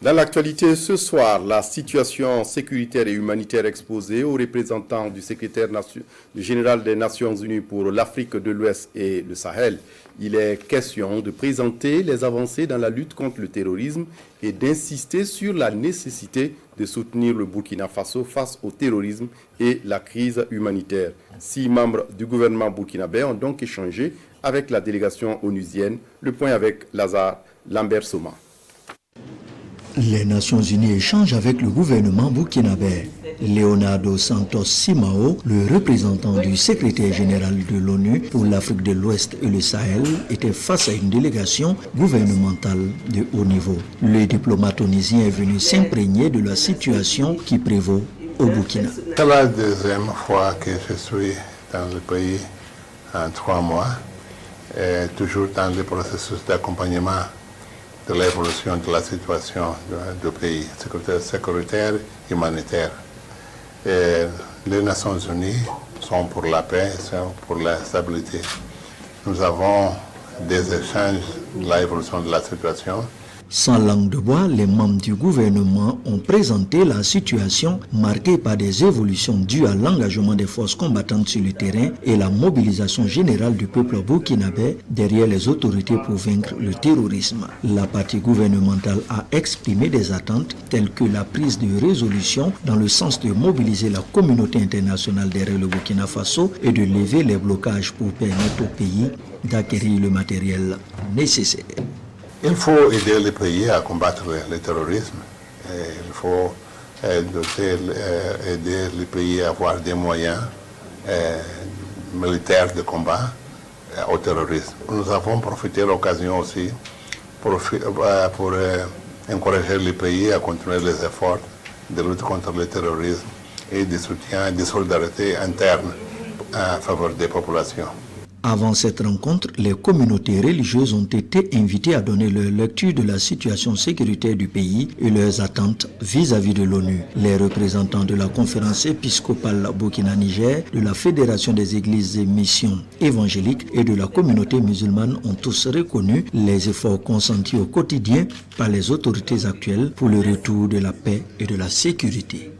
Dans l'actualité ce soir, la situation sécuritaire et humanitaire exposée aux représentants du secrétaire général des Nations Unies pour l'Afrique de l'Ouest et le Sahel. Il est question de présenter les avancées dans la lutte contre le terrorisme et d'insister sur la nécessité de soutenir le Burkina Faso face au terrorisme et la crise humanitaire. 6 membres du gouvernement burkinabé ont donc échangé avec la délégation onusienne. Le point avec Lazare Lambert-Soma. Les Nations Unies échangent avec le gouvernement burkinabé. Leonardo Santos Simao, le représentant du secrétaire général de l'ONU pour l'Afrique de l'Ouest et le Sahel, était face à une délégation gouvernementale de haut niveau. Le diplomate onisien est venu s'imprégner de la situation qui prévaut au Burkina. C'est la deuxième fois que je suis dans le pays en 3 mois, et toujours dans le processus d'accompagnement de l'évolution de la situation du pays, sécuritaire, humanitaire. Et les Nations Unies sont pour la paix, sont pour la stabilité. Nous avons des échanges de l'évolution de la situation. Sans langue de bois, les membres du gouvernement ont présenté la situation marquée par des évolutions dues à l'engagement des forces combattantes sur le terrain et la mobilisation générale du peuple burkinabé derrière les autorités pour vaincre le terrorisme. La partie gouvernementale a exprimé des attentes telles que la prise de résolution dans le sens de mobiliser la communauté internationale derrière le Burkina Faso et de lever les blocages pour permettre au pays d'acquérir le matériel nécessaire. Il faut aider les pays à combattre le terrorisme. Il faut aider les pays à avoir des moyens militaires de combat au terrorisme. Nous avons profité de l'occasion aussi pour encourager les pays à continuer les efforts de lutte contre le terrorisme et de soutien et de solidarité interne en faveur des populations. Avant cette rencontre, les communautés religieuses ont été invitées à donner leur lecture de la situation sécuritaire du pays et leurs attentes vis-à-vis de l'ONU. Les représentants de la conférence épiscopale Burkina-Niger, de la Fédération des églises et missions évangéliques et de la communauté musulmane ont tous reconnu les efforts consentis au quotidien par les autorités actuelles pour le retour de la paix et de la sécurité.